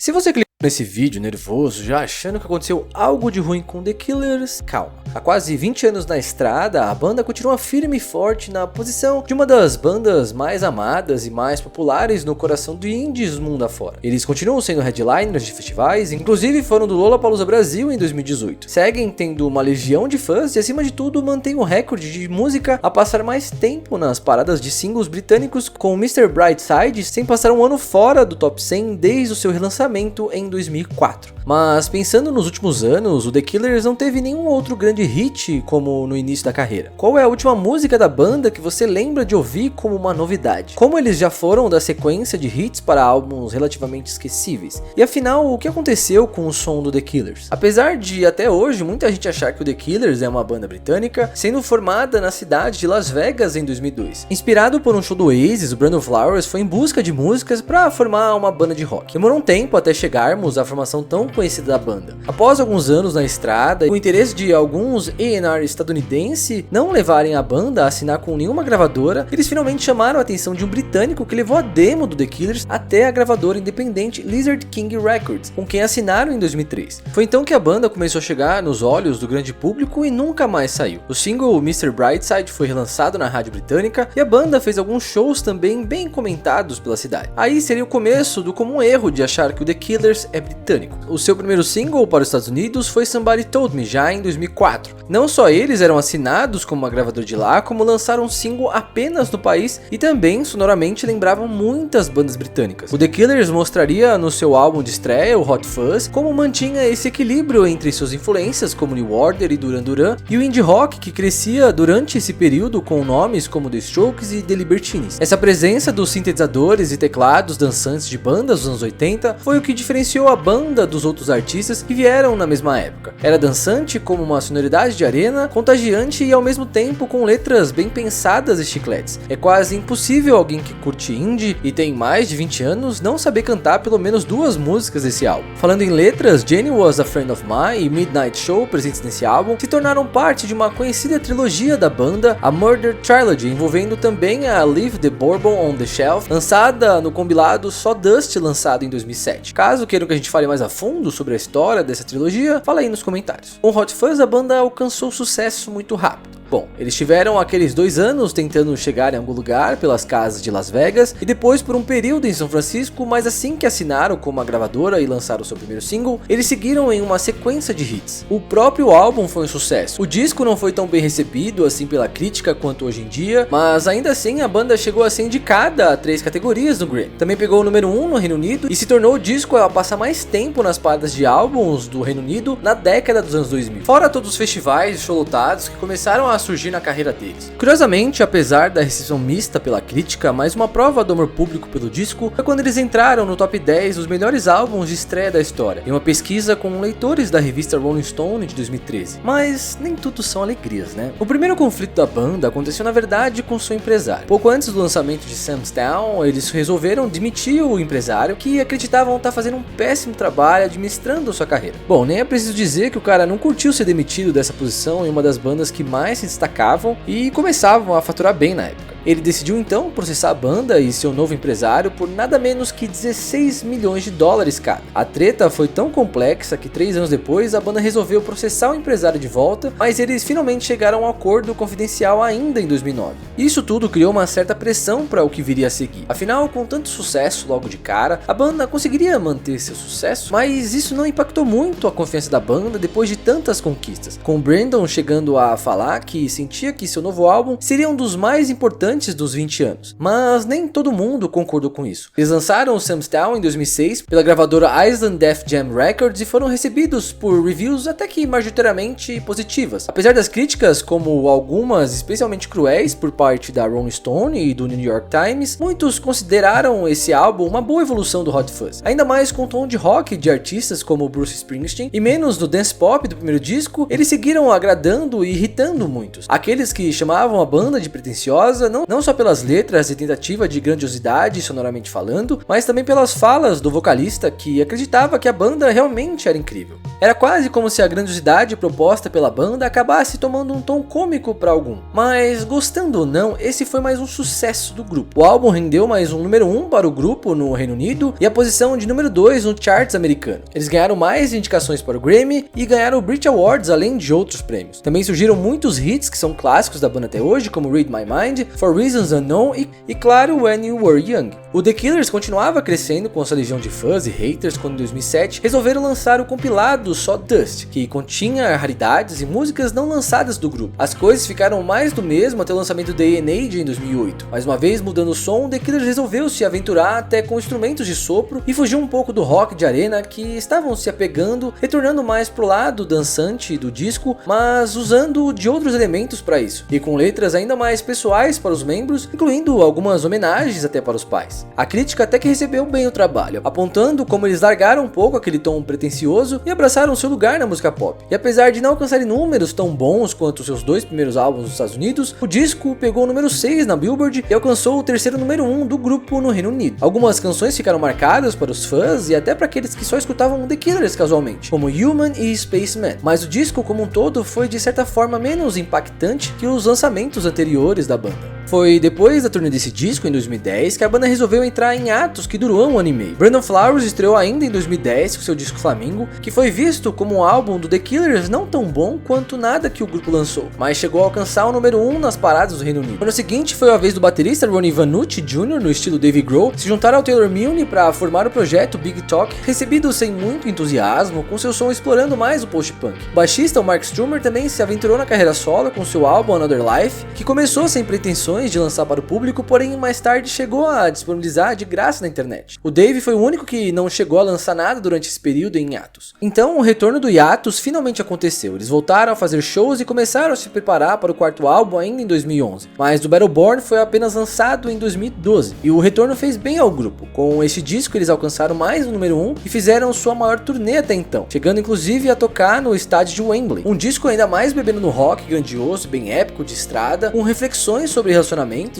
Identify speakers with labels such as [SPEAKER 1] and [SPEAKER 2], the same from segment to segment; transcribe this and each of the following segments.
[SPEAKER 1] Se você clicou nesse vídeo nervoso, já achando que aconteceu algo de ruim com The Killers, calma. Há quase 20 anos na estrada, a banda continua firme e forte na posição de uma das bandas mais amadas e mais populares no coração do indies mundo afora. Eles continuam sendo headliners de festivais, inclusive foram do Lollapalooza Brasil em 2018. Seguem tendo uma legião de fãs e, acima de tudo, mantêm o recorde de música a passar mais tempo nas paradas de singles britânicos, com Mr. Brightside sem passar um ano fora do top 100 desde o seu relançamento em 2004. Mas pensando nos últimos anos, o The Killers não teve nenhum outro grande hit como no início da carreira. Qual é a última música da banda que você lembra de ouvir como uma novidade? Como eles já foram da sequência de hits para álbuns relativamente esquecíveis? E afinal, o que aconteceu com o som do The Killers? Apesar de até hoje muita gente achar que o The Killers é uma banda britânica, sendo formada na cidade de Las Vegas em 2002. Inspirado por um show do Oasis, o Brandon Flowers foi em busca de músicas para formar uma banda de rock. Demorou um tempo até chegarmos à formação tão conhecida da banda. Após alguns anos na estrada, o interesse de alguns A&R estadunidense não levarem a banda a assinar com nenhuma gravadora, eles finalmente chamaram a atenção de um britânico que levou a demo do The Killers até a gravadora independente Lizard King Records, com quem assinaram em 2003. Foi então que a banda começou a chegar nos olhos do grande público e nunca mais saiu. O single Mr. Brightside foi relançado na rádio britânica e a banda fez alguns shows também bem comentados pela cidade. Aí seria o começo do comum erro de achar que o The Killers é britânico. O seu primeiro single para os Estados Unidos foi Somebody Told Me, já em 2004. Não só eles eram assinados como uma gravadora de lá, como lançaram um single apenas no país e também sonoramente lembravam muitas bandas britânicas. O The Killers mostraria no seu álbum de estreia, o Hot Fuzz, como mantinha esse equilíbrio entre suas influências como New Order e Duran Duran e o indie rock que crescia durante esse período com nomes como The Strokes e The Libertines. Essa presença dos sintetizadores e teclados dançantes de bandas dos anos 80 foi o que diferenciou a banda dos outros artistas que vieram na mesma época. Era dançante como uma sonoridade de arena, contagiante e ao mesmo tempo com letras bem pensadas e chicletes. É quase impossível alguém que curte indie e tem mais de 20 anos não saber cantar pelo menos duas músicas desse álbum. Falando em letras, Jenny Was a Friend of Mine e Midnight Show, presentes nesse álbum, se tornaram parte de uma conhecida trilogia da banda, a Murder Trilogy, envolvendo também a Leave the Bourbon on the Shelf, lançada no compilado Sawdust, lançado em 2007. Caso queiram que a gente fale mais a fundo sobre a história dessa trilogia, fala aí nos comentários. Com Hot Fuzz, a banda alcançou sucesso muito rápido. Bom, eles tiveram aqueles 2 anos tentando chegar em algum lugar pelas casas de Las Vegas e depois por um período em São Francisco, mas assim que assinaram com uma gravadora e lançaram seu primeiro single, eles seguiram em uma sequência de hits. O próprio álbum foi um sucesso. O disco não foi tão bem recebido assim pela crítica quanto hoje em dia, mas ainda assim a banda chegou a ser indicada a 3 categorias no Grammy. Também pegou o número 1 no Reino Unido e se tornou o disco a passar mais tempo nas paradas de álbuns do Reino Unido na década dos anos 2000. Fora todos os festivais e show lotados que começaram a surgir na carreira deles. Curiosamente, apesar da recepção mista pela crítica, mais uma prova do amor público pelo disco foi quando eles entraram no top 10 dos melhores álbuns de estreia da história, em uma pesquisa com leitores da revista Rolling Stone de 2013. Mas nem tudo são alegrias, né? O primeiro conflito da banda aconteceu na verdade com seu empresário. Pouco antes do lançamento de Sam's Town, eles resolveram demitir o empresário, que acreditavam estar fazendo um péssimo trabalho administrando sua carreira. Bom, nem é preciso dizer que o cara não curtiu ser demitido dessa posição em uma das bandas que mais se destacavam e começavam a faturar bem na época. Ele decidiu então processar a banda e seu novo empresário por nada menos que 16 milhões de dólares cada. A treta foi tão complexa que 3 anos depois a banda resolveu processar o empresário de volta, mas eles finalmente chegaram a um acordo confidencial ainda em 2009. Isso tudo criou uma certa pressão para o que viria a seguir. Afinal, com tanto sucesso logo de cara, a banda conseguiria manter seu sucesso, mas isso não impactou muito a confiança da banda depois de tantas conquistas, com Brandon chegando a falar que sentia que seu novo álbum seria um dos mais importantes dos 20 anos, mas nem todo mundo concordou com isso. Eles lançaram o Sam's Town em 2006 pela gravadora Island Def Jam Records e foram recebidos por reviews até que majoritariamente positivas. Apesar das críticas, como algumas especialmente cruéis por parte da Rolling Stone e do New York Times, muitos consideraram esse álbum uma boa evolução do Hot Fuzz, ainda mais com o tom de rock de artistas como Bruce Springsteen e menos do dance pop do primeiro disco. Eles seguiram agradando e irritando muitos. Aqueles que chamavam a banda de pretensiosa não não só pelas letras e tentativa de grandiosidade sonoramente falando, mas também pelas falas do vocalista que acreditava que a banda realmente era incrível. Era quase como se a grandiosidade proposta pela banda acabasse tomando um tom cômico para algum. Mas gostando ou não, esse foi mais um sucesso do grupo. O álbum rendeu mais um número 1 para o grupo no Reino Unido e a posição de número 2 no charts americano. Eles ganharam mais indicações para o Grammy e ganharam o Brit Awards, além de outros prêmios. Também surgiram muitos hits que são clássicos da banda até hoje, como Read My Mind, For Reasons Unknown e claro, When You Were Young. O The Killers continuava crescendo com sua legião de fãs e haters quando em 2007 resolveram lançar o compilado Sawdust, que continha raridades e músicas não lançadas do grupo. As coisas ficaram mais do mesmo até o lançamento do Day and Age em 2008. Mais uma vez mudando o som, The Killers resolveu se aventurar até com instrumentos de sopro e fugiu um pouco do rock de arena que estavam se apegando, retornando mais pro lado dançante do disco, mas usando de outros elementos para isso, e com letras ainda mais pessoais para os membros, incluindo algumas homenagens até para os pais. A crítica até que recebeu bem o trabalho, apontando como eles largaram um pouco aquele tom pretensioso e abraçaram seu lugar na música pop. E apesar de não alcançarem números tão bons quanto seus dois primeiros álbuns nos Estados Unidos, o disco pegou o número 6 na Billboard e alcançou o terceiro número 1 do grupo no Reino Unido. Algumas canções ficaram marcadas para os fãs e até para aqueles que só escutavam The Killers casualmente, como Human e Spaceman, mas o disco como um todo foi de certa forma menos impactante que os lançamentos anteriores da banda. Foi depois da turnê desse disco, em 2010, que a banda resolveu entrar em atos que durou um ano e meio. Brandon Flowers estreou ainda em 2010 com seu disco Flamingo, que foi visto como um álbum do The Killers não tão bom quanto nada que o grupo lançou, mas chegou a alcançar o número 1 nas paradas do Reino Unido. No ano seguinte foi a vez do baterista Ronnie Vannucci Jr., no estilo Dave Grohl, se juntar ao Taylor Milne para formar o projeto Big Talk, recebido sem muito entusiasmo, com seu som explorando mais o post-punk. O baixista, o Mark Strummer, também se aventurou na carreira solo com seu álbum Another Life, que começou sem pretensões de lançar para o público, porém mais tarde chegou a disponibilizar de graça na internet. O Dave foi o único que não chegou a lançar nada durante esse período em hiatus. Então o retorno do hiatus finalmente aconteceu, eles voltaram a fazer shows e começaram a se preparar para o quarto álbum ainda em 2011, mas o Battleborn foi apenas lançado em 2012, e o retorno fez bem ao grupo. Com este disco eles alcançaram mais o número 1 e fizeram sua maior turnê até então, chegando inclusive a tocar no estádio de Wembley, um disco ainda mais bebendo no rock grandioso, bem épico de estrada, com reflexões sobre relacionamentos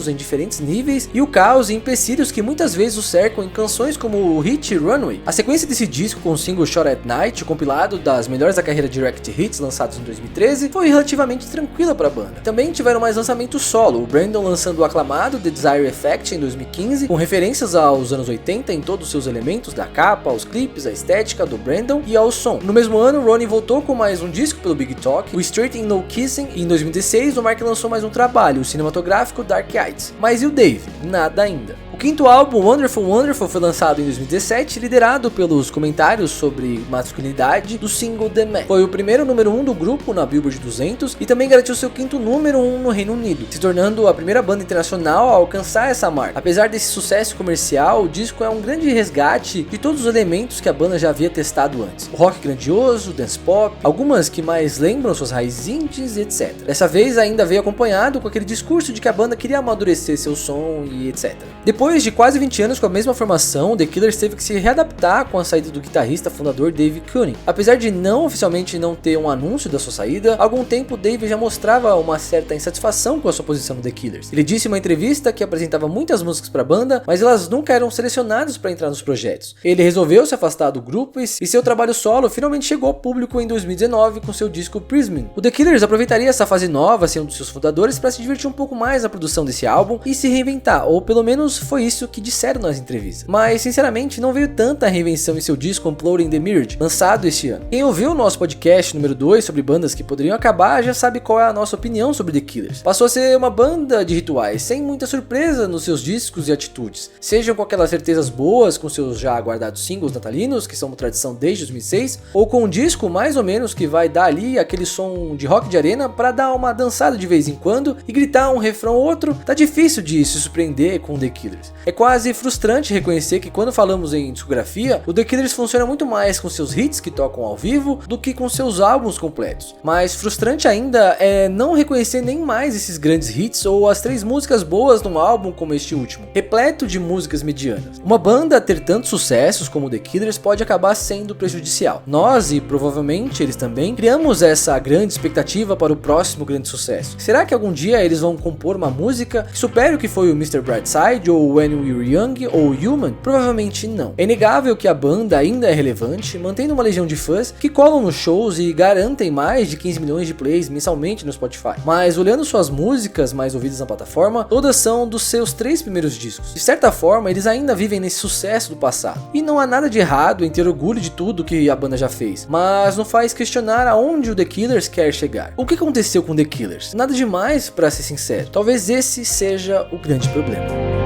[SPEAKER 1] em diferentes níveis e o caos e empecilhos que muitas vezes o cercam em canções como o hit Runway. A sequência desse disco com o single Short at Night, o compilado das melhores da carreira Direct Hits lançados em 2013, foi relativamente tranquila para a banda. Também tiveram mais lançamentos solo, o Brandon lançando o aclamado The Desire Effect em 2015, com referências aos anos 80 em todos os seus elementos, da capa, aos clipes, à estética do Brandon e ao som. No mesmo ano, Ronnie voltou com mais um disco pelo Big Talk, o Straight in No Kissing, e em 2016 o Mark lançou mais um trabalho, o cinematográfico Dark Heights. Mas e o Dave? Nada ainda. O quinto álbum, Wonderful Wonderful, foi lançado em 2017, liderado pelos comentários sobre masculinidade do single The Man. Foi o primeiro número 1 do grupo na Billboard 200 e também garantiu seu quinto número 1 no Reino Unido, se tornando a primeira banda internacional a alcançar essa marca. Apesar desse sucesso comercial, o disco é um grande resgate de todos os elementos que a banda já havia testado antes. O rock grandioso, o dance pop, algumas que mais lembram suas raízes indies, etc. Dessa vez ainda veio acompanhado com aquele discurso de que a banda queria amadurecer seu som e etc. Depois de quase 20 anos com a mesma formação, The Killers teve que se readaptar com a saída do guitarrista fundador Dave Kuning. Apesar de não oficialmente não ter um anúncio da sua saída, há algum tempo Dave já mostrava uma certa insatisfação com a sua posição no The Killers. Ele disse em uma entrevista que apresentava muitas músicas para a banda, mas elas nunca eram selecionadas para entrar nos projetos. Ele resolveu se afastar do grupo e seu trabalho solo finalmente chegou ao público em 2019 com seu disco Prism. O The Killers aproveitaria essa fase nova, sendo um dos seus fundadores, para se divertir um pouco mais na produção desse álbum e se reinventar, ou pelo menos foi isso que disseram nas entrevistas. Mas sinceramente não veio tanta reinvenção em seu disco Imploding the Mirage, lançado este ano. Quem ouviu o nosso podcast número 2 sobre bandas que poderiam acabar já sabe qual é a nossa opinião sobre The Killers. Passou a ser uma banda de rituais, sem muita surpresa nos seus discos e atitudes, sejam com aquelas certezas boas com seus já aguardados singles natalinos, que são uma tradição desde 2006, ou com um disco mais ou menos que vai dar ali aquele som de rock de arena para dar uma dançada de vez em quando e gritar um refrão ou outro. Tá difícil de se surpreender com The Killers. Killers. É quase frustrante reconhecer que quando falamos em discografia, o The Killers funciona muito mais com seus hits que tocam ao vivo do que com seus álbuns completos. Mas frustrante ainda é não reconhecer nem mais esses grandes hits ou as 3 músicas boas num álbum como este último, repleto de músicas medianas. Uma banda ter tantos sucessos como The Killers pode acabar sendo prejudicial. Nós, e provavelmente eles também, criamos essa grande expectativa para o próximo grande sucesso. Será que algum dia eles vão compor uma música que supere o que foi o Mr. Brightside, ou When We Were Young, ou Human? Provavelmente não. É inegável que a banda ainda é relevante, mantendo uma legião de fãs que colam nos shows e garantem mais de 15 milhões de plays mensalmente no Spotify. Mas olhando suas músicas mais ouvidas na plataforma, todas são dos seus 3 primeiros discos. De certa forma, eles ainda vivem nesse sucesso do passado. E não há nada de errado em ter orgulho de tudo que a banda já fez, mas não faz questionar aonde o The Killers quer chegar. O que aconteceu com The Killers? Nada demais, pra ser sincero. Talvez esse seja o grande problema.